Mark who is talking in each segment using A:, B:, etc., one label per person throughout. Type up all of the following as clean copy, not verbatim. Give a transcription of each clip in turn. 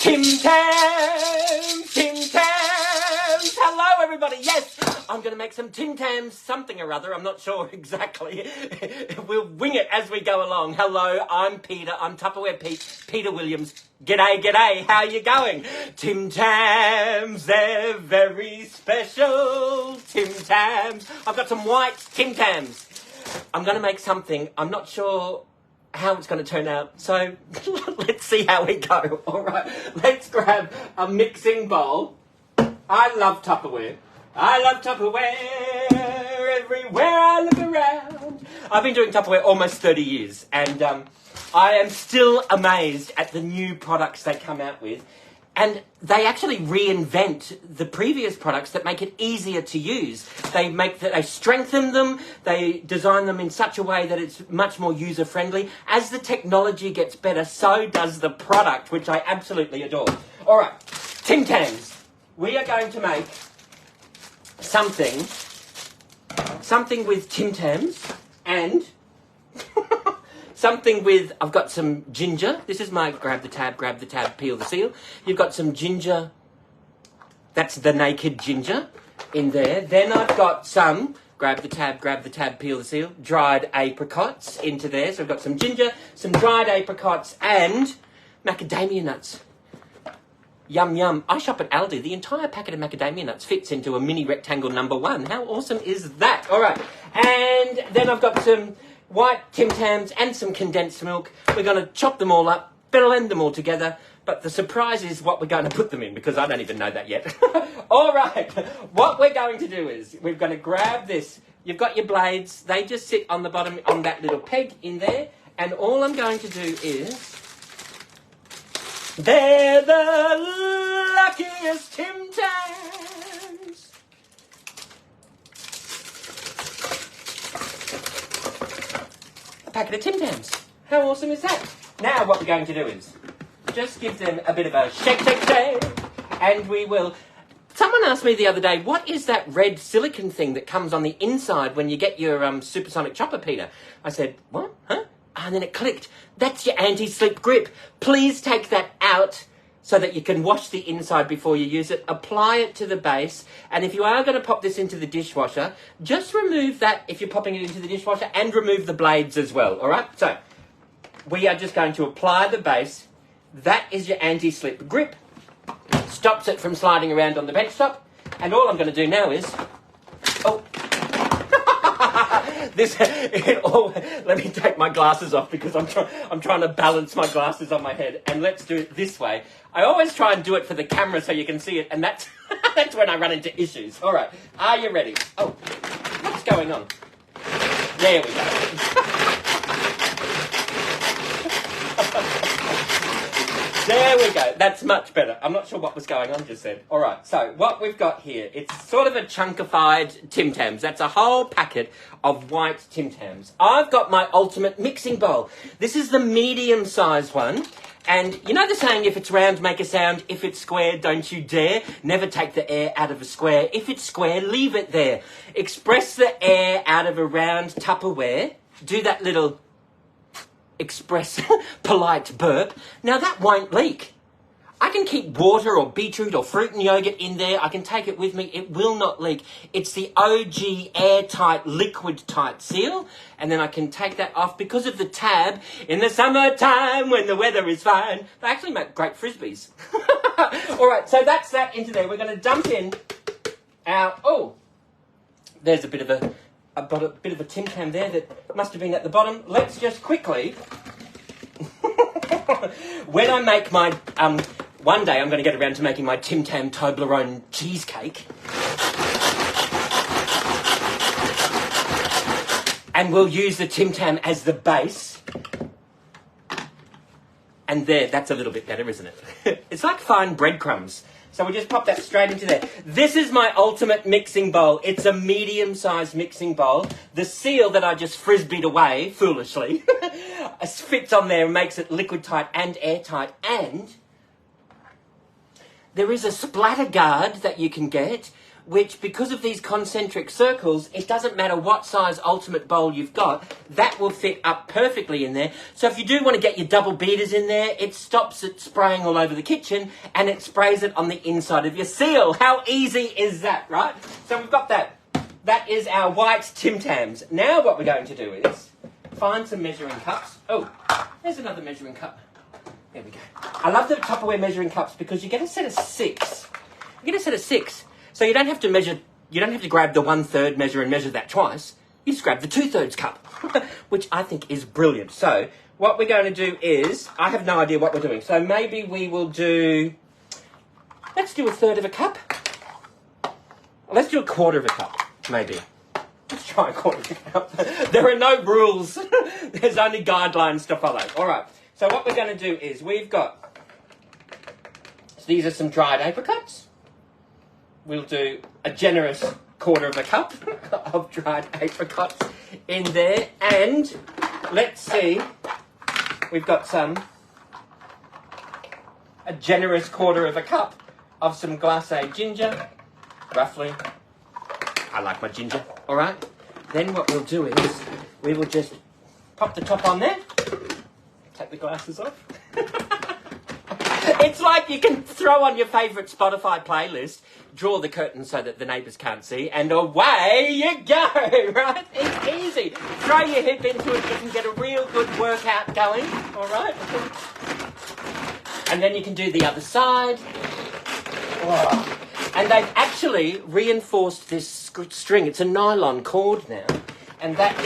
A: Tim Tams! Tim Tams! Hello, everybody. Yes, I'm going to make some Tim Tams something or other. I'm not sure exactly. We'll wing it as we go along. Hello, I'm Peter. I'm Tupperware Pete. Peter Williams. G'day, g'day. How you going? Tim Tams, they're very special. Tim Tams. I've got some white Tim Tams. I'm going to make something. I'm not sure how it's going to turn out, so let's see how we go. All right, let's grab a mixing bowl. I love Tupperware. I love Tupperware everywhere I look around. I've been doing Tupperware almost 30 years, and I am still amazed at the new products they come out with. And they actually reinvent the previous products that make it easier to use. They strengthen them, they design them in such a way that it's much more user-friendly. As the technology gets better, so does the product, which I absolutely adore. All right, Tim Tams. We are going to make something with Tim Tams and something with, I've got some ginger. This is my grab the tab, peel the seal. You've got some ginger. That's the naked ginger in there. Then I've got some, grab the tab, peel the seal, dried apricots into there. So I've got some ginger, some dried apricots and macadamia nuts. Yum, yum. I shop at Aldi. The entire packet of macadamia nuts fits into a mini rectangle number 1. How awesome is that? All right. And then I've got some white Tim Tams and some condensed milk. We're going to chop them all up, blend them all together, but the surprise is what we're going to put them in, because I don't even know that yet. All right, what we're going to do is we're going to grab this. You've got your blades. They just sit on the bottom on that little peg in there, and all I'm going to do is, they're the luckiest Tim Tams. Packet of Tim Tams. How awesome is that? Now what we're going to do is just give them a bit of a shake, and we will... Someone asked me the other day, what is that red silicone thing that comes on the inside when you get your supersonic chopper, Peter? I said, what? Huh? And then it clicked. That's your anti-slip grip. Please take that out so that you can wash the inside before you use it. Apply it to the base. And if you are going to pop this into the dishwasher, just remove that if you're popping it into the dishwasher, and remove the blades as well, all right? So we are just going to apply the base. That is your anti-slip grip. Stops it from sliding around on the bench top. And all I'm going to do now is... Oh. Let me take my glasses off, because I'm trying to balance my glasses on my head, and let's do it this way. I always try and do it for the camera so you can see it, and that's that's when I run into issues. All right, are you ready? Oh, what's going on? There we go. There we go. That's much better. I'm not sure what was going on just then. All right, so what we've got here, it's sort of a chunkified Tim Tams. That's a whole packet of white Tim Tams. I've got my ultimate mixing bowl. This is the medium-sized one. And you know the saying, if it's round, make a sound. If it's square, don't you dare. Never take the air out of a square. If it's square, leave it there. Express the air out of a round Tupperware. Do that little... express polite burp. Now that won't leak. I can keep water or beetroot or fruit and yogurt in there. I can take it with me. It will not leak. It's the OG airtight, liquid-tight seal. And then I can take that off because of the tab. In the summertime when the weather is fine. They actually make great frisbees. All right, so that's that into there. We're going to dump in our... Oh, there's a bit of a Tim Tam there that must have been at the bottom. Let's just quickly... When I make my... one day I'm going to get around to making my Tim Tam Toblerone cheesecake. And we'll use the Tim Tam as the base. And there, that's a little bit better, isn't it? It's like fine breadcrumbs. So we just pop that straight into there. This is my ultimate mixing bowl. It's a medium-sized mixing bowl. The seal that I just frisbeed away, foolishly, fits on there and makes it liquid-tight and airtight. And there is a splatter guard that you can get, which, because of these concentric circles, it doesn't matter what size ultimate bowl you've got, that will fit up perfectly in there. So if you do want to get your double beaters in there, it stops it spraying all over the kitchen and it sprays it on the inside of your seal. How easy is that, right? So we've got that. That is our white Tim Tams. Now what we're going to do is find some measuring cups. Oh, there's another measuring cup. There we go. I love the Tupperware measuring cups because you get a set of 6. You get a set of 6. So you don't have to measure, you don't have to grab the 1/3 measure and measure that twice. You just grab the 2/3 cup, which I think is brilliant. So what we're going to do is, I have no idea what we're doing. So maybe we will do, let's do 1/3 of a cup. Let's do 1/4 of a cup, maybe. Let's try 1/4 of a cup. There are no rules. There's only guidelines to follow. All right. So what we're going to do is we've got, so these are some dried apricots. We'll do a generous 1/4 of a cup of dried apricots in there. And let's see, we've got a generous 1/4 of a cup of some glacé ginger, roughly. I like my ginger, all right? Then what we'll do is we will just pop the top on there. Take the glasses off. It's like you can throw on your favourite Spotify playlist, draw the curtain so that the neighbours can't see, and away you go, right? It's easy. Throw your hip into it, you can get a real good workout going, all right? And then you can do the other side. Oh. And they've actually reinforced this string. It's a nylon cord now, and that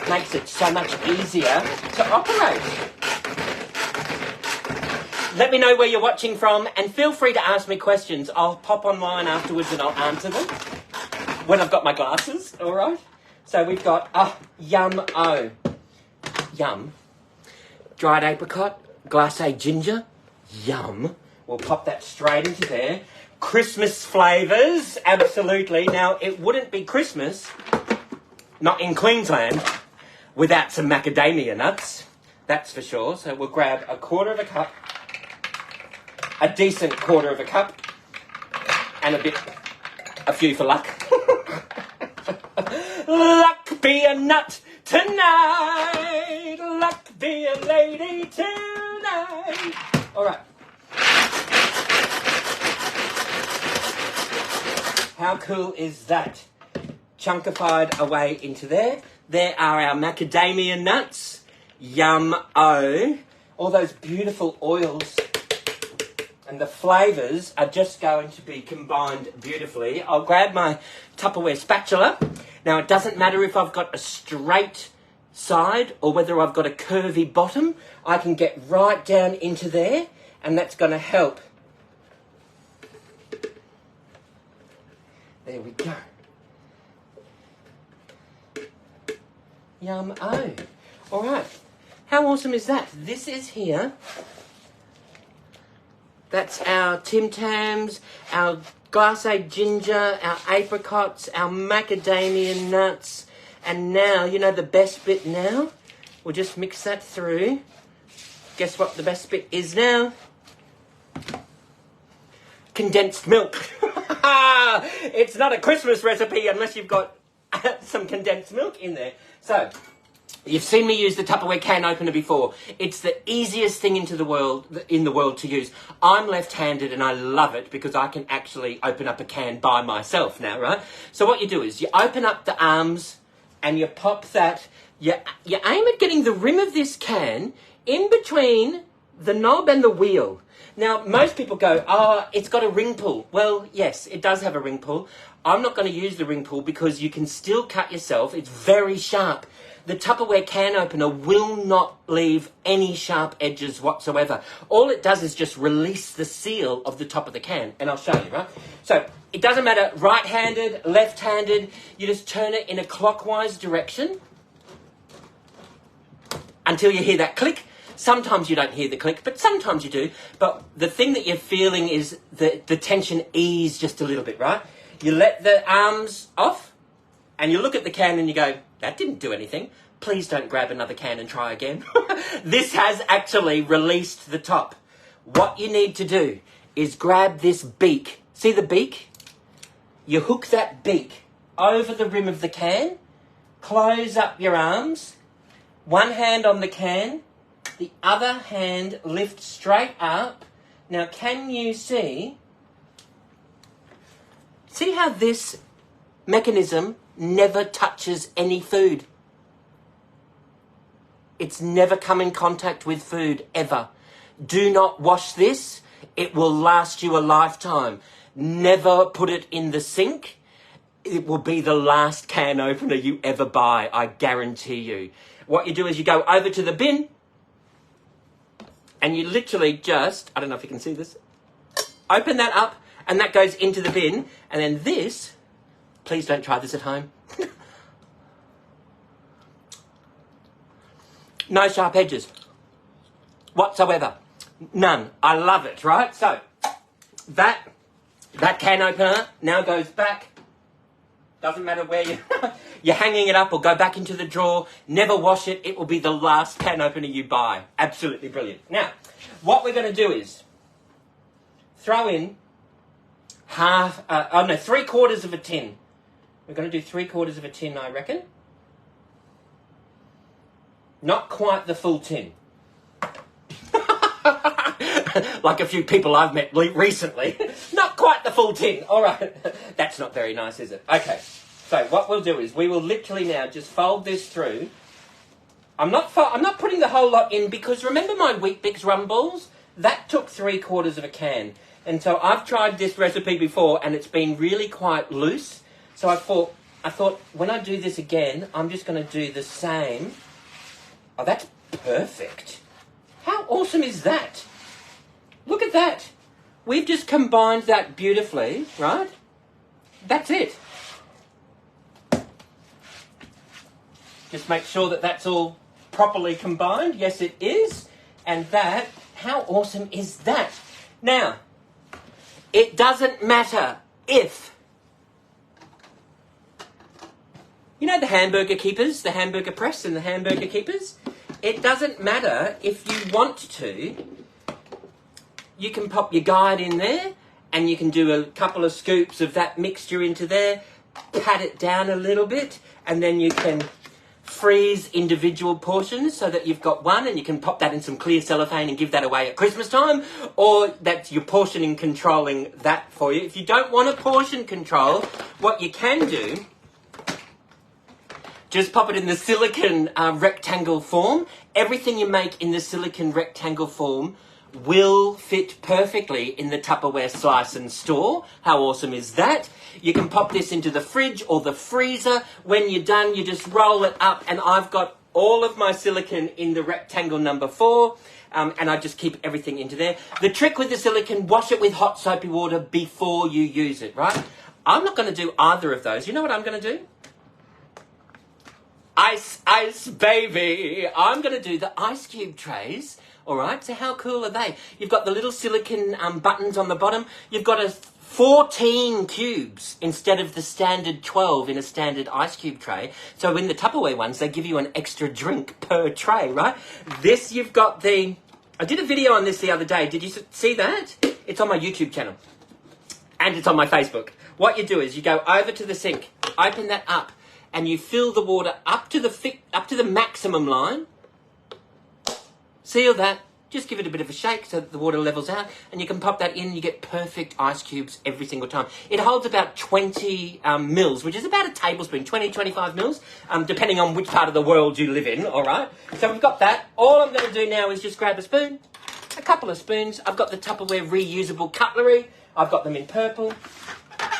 A: makes it so much easier to operate. Let me know where you're watching from, and feel free to ask me questions. I'll pop online afterwards and I'll answer them when I've got my glasses, all right? So we've got, yum-o. Yum. Dried apricot, glacé ginger, yum. We'll pop that straight into there. Christmas flavours, absolutely. Now, it wouldn't be Christmas, not in Queensland, without some macadamia nuts, that's for sure. So we'll grab 1/4 of a cup, a decent 1/4 of a cup, and a few for luck. Luck be a nut tonight, luck be a lady tonight. All right. How cool is that? Chunkified away into there. There are our macadamia nuts. Yum-o. All those beautiful oils and the flavours are just going to be combined beautifully. I'll grab my Tupperware spatula. Now, it doesn't matter if I've got a straight side or whether I've got a curvy bottom. I can get right down into there, and that's going to help. There we go. Yum-o. All right. How awesome is that? This is here. That's our Tim Tams, our glacé ginger, our apricots, our macadamia nuts. And now, you know the best bit now? We'll just mix that through. Guess what the best bit is now? Condensed milk. It's not a Christmas recipe unless you've got some condensed milk in there. So, you've seen me use the Tupperware can opener before. It's the easiest thing in the world to use. I'm left-handed and I love it because I can actually open up a can by myself now, right? So what you do is you open up the arms and you pop that. You aim at getting the rim of this can in between the knob and the wheel. Now, most people go, it's got a ring pull. Well, yes, it does have a ring pull. I'm not going to use the ring pull because you can still cut yourself. It's very sharp. The Tupperware can opener will not leave any sharp edges whatsoever. All it does is just release the seal of the top of the can. And I'll show you, right? So, it doesn't matter right-handed, left-handed. You just turn it in a clockwise direction until you hear that click. Sometimes you don't hear the click, but sometimes you do. But the thing that you're feeling is the tension ease just a little bit, right? You let the arms off, and you look at the can and you go, that didn't do anything. Please don't grab another can and try again. This has actually released the top. What you need to do is grab this beak. See the beak? you hook that beak over the rim of the can, close up your arms, one hand on the can, the other hand lift straight up. Now, can you see how this mechanism never touches any food? It's never come in contact with food, ever. Do not wash this. It will last you a lifetime. Never put it in the sink. It will be the last can opener you ever buy, I guarantee you. What you do is you go over to the bin and you literally just, I don't know if you can see this, open that up and that goes into the bin. And then this, please don't try this at home. No sharp edges whatsoever. None. I love it, right? So that can opener now goes back. Doesn't matter where you're hanging it up or go back into the drawer. Never wash it. It will be the last can opener you buy. Absolutely brilliant. Now, what we're going to do is throw in 3/4 of a tin. We're going to do 3/4 of a tin, I reckon. Not quite the full tin. Like a few people I've met recently. Not quite the full tin. All right. That's not very nice, is it? Okay. So what we'll do is we will literally now just fold this through. I'm not putting the whole lot in because remember my Wheat Bix rum balls? That took 3/4 of a can. And so I've tried this recipe before and it's been really quite loose. So I thought when I do this again, I'm just going to do the same. Oh, that's perfect. How awesome is that? Look at that. We've just combined that beautifully, right? That's it. Just make sure that that's all properly combined. Yes, it is. And that, how awesome is that? Now, it doesn't matter if, you know the hamburger keepers, the hamburger press and the hamburger keepers? It doesn't matter if you want to. You can pop your guide in there and you can do a couple of scoops of that mixture into there, pat it down a little bit, and then you can freeze individual portions so that you've got one and you can pop that in some clear cellophane and give that away at Christmas time, or that's your portioning controlling that for you. If you don't want to portion control, what you can do, just pop it in the silicone rectangle form. Everything you make in the silicone rectangle form will fit perfectly in the Tupperware slice and store. How awesome is that? You can pop this into the fridge or the freezer. When you're done, you just roll it up, and I've got all of my silicone in the rectangle number 4, and I just keep everything into there. The trick with the silicone, wash it with hot soapy water before you use it, right? I'm not going to do either of those. You know what I'm going to do? Ice, ice, baby. I'm going to do the ice cube trays. All right, so how cool are they? You've got the little silicone buttons on the bottom. You've got 14 cubes instead of the standard 12 in a standard ice cube tray. So in the Tupperware ones, they give you an extra drink per tray, right? This, you've got I did a video on this the other day. Did you see that? It's on my YouTube channel. And it's on my Facebook. What you do is you go over to the sink, open that up, and you fill the water up to the maximum line. Seal that, just give it a bit of a shake so that the water levels out, and you can pop that in. You get perfect ice cubes every single time. It holds about 20 mils, which is about a tablespoon, 20, 25 mils, depending on which part of the world you live in, all right? So we've got that. All I'm going to do now is just grab a spoon, a couple of spoons. I've got the Tupperware reusable cutlery. I've got them in purple.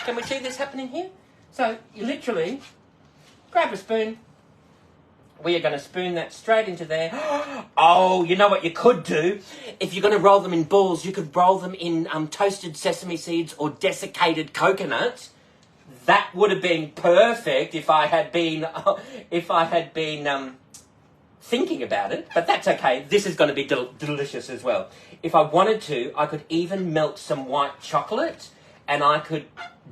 A: Can we see this happening here? So you literally grab a spoon. We are going to spoon that straight into there. Oh, you know what you could do? If you're going to roll them in balls, you could roll them in toasted sesame seeds or desiccated coconut. That would have been perfect if I had been thinking about it. But that's okay. This is going to be delicious as well. If I wanted to, I could even melt some white chocolate, and I could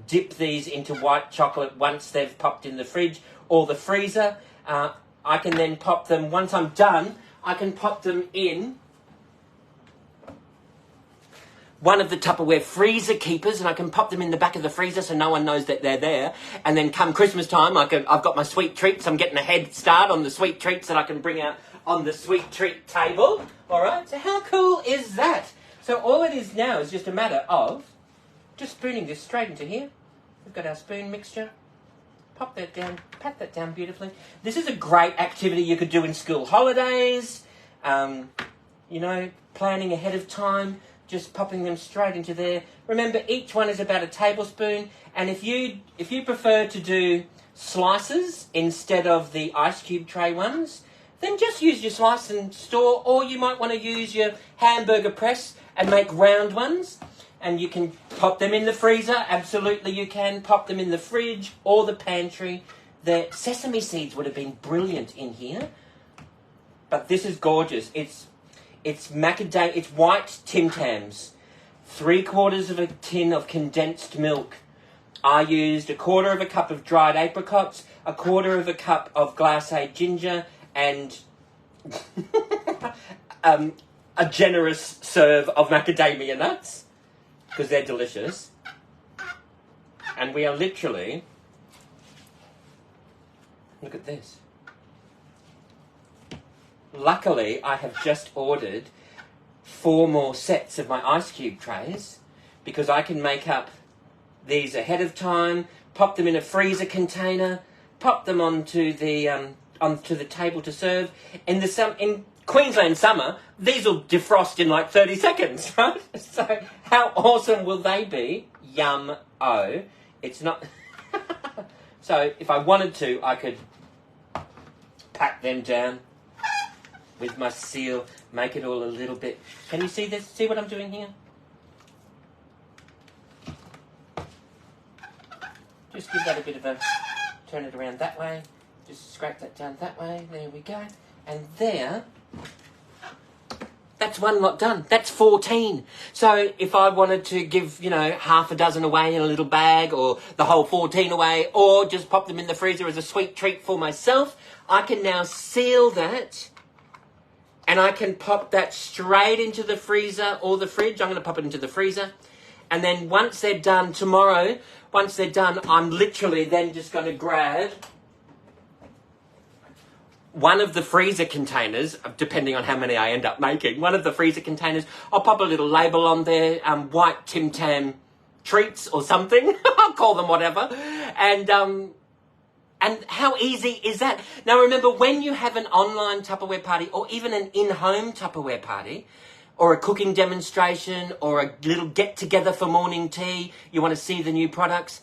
A: dip these into white chocolate once they've popped in the fridge or the freezer. I can then pop them, once I'm done, I can pop them in one of the Tupperware freezer keepers, and I can pop them in the back of the freezer so no one knows that they're there. And then come Christmas time, I've got my sweet treats. I'm getting a head start on the sweet treats that I can bring out on the sweet treat table. All right, so how cool is that? So all it is now is just a matter of just spooning this straight into here. We've got our spoon mixture. Pop that down, pat that down beautifully. This is a great activity you could do in school holidays, you know, planning ahead of time, just popping them straight into there. Remember, each one is about a tablespoon, and if you prefer to do slices instead of the ice cube tray ones, then just use your slice and store, or you might want to use your hamburger press and make round ones. And you can pop them in the freezer. Absolutely you can. Pop them in the fridge or the pantry. The sesame seeds would have been brilliant in here. But this is gorgeous. It's macadamia. It's white Tim Tams. 3/4 of a tin of condensed milk. I used 1/4 cup of dried apricots, 1/4 cup of glacé ginger, and a generous serve of macadamia nuts, because they're delicious. And we are literally, look at this. Luckily, I have just ordered 4 more sets of my ice cube trays, because I can make up these ahead of time, pop them in a freezer container, pop them onto the table to serve. In Queensland summer, these will defrost in like 30 seconds, right? So how awesome will they be? Yum-o. It's not... So if I wanted to, I could pack them down with my seal, make it all a little bit... Can you see this? See what I'm doing here? Just give that a bit of a... Turn it around that way. Just scrape that down that way. There we go. And there... That's one lot done. That's 14. So if I wanted to give, you know, half a dozen away in a little bag, or the whole 14 away, or just pop them in the freezer as a sweet treat for myself, I can now seal that, and I can pop that straight into the freezer or the fridge. I'm going to pop it into the freezer. And then once they're done tomorrow, once they're done, I'm literally then just going to grab one of the freezer containers, depending on how many I end up making, one of the freezer containers, I'll pop a little label on there, white Tim Tam treats or something. I'll call them whatever. And how easy is that? Now remember, when you have an online Tupperware party, or even an in-home Tupperware party, or a cooking demonstration, or a little get-together for morning tea, you want to see the new products,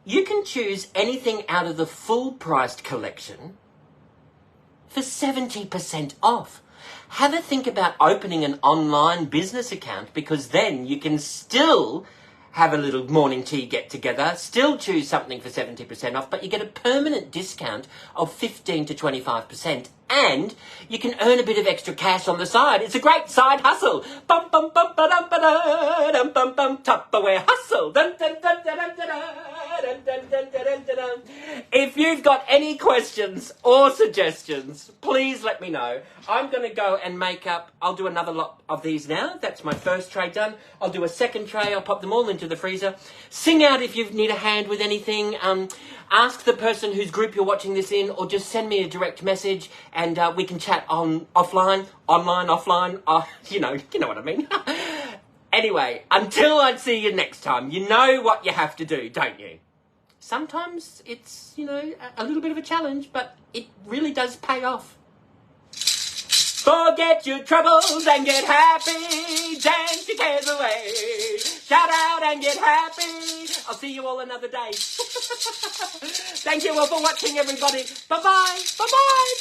A: you can choose anything out of the full-priced collection for 70% off. Have a think about opening an online business account, because then you can still have a little morning tea get together, still choose something for 70% off, but you get a permanent discount of 15 to 25%, and you can earn a bit of extra cash on the side. It's a great side hustle. Bum bum bum ba dum ba da dum bum bum Tupperware hustle. Dun dun dun dun dun dun dun dun dun dun dun dun. If you've got any questions or suggestions, please let me know. I'm going to go and make up, I'll do another lot of these now. That's my first tray done. I'll do a second tray. I'll pop them all into the freezer. Sing out if you need a hand with anything. Ask the person whose group you're watching this in, or just send me a direct message, and we can chat on online, offline. You know what I mean. Anyway, until I see you next time, you know what you have to do, don't you? Sometimes it's, a little bit of a challenge, but it really does pay off. Forget your troubles and get happy. Dance your cares away. Shout out and get happy. I'll see you all another day. Thank you all for watching, everybody. Bye-bye. Bye-bye.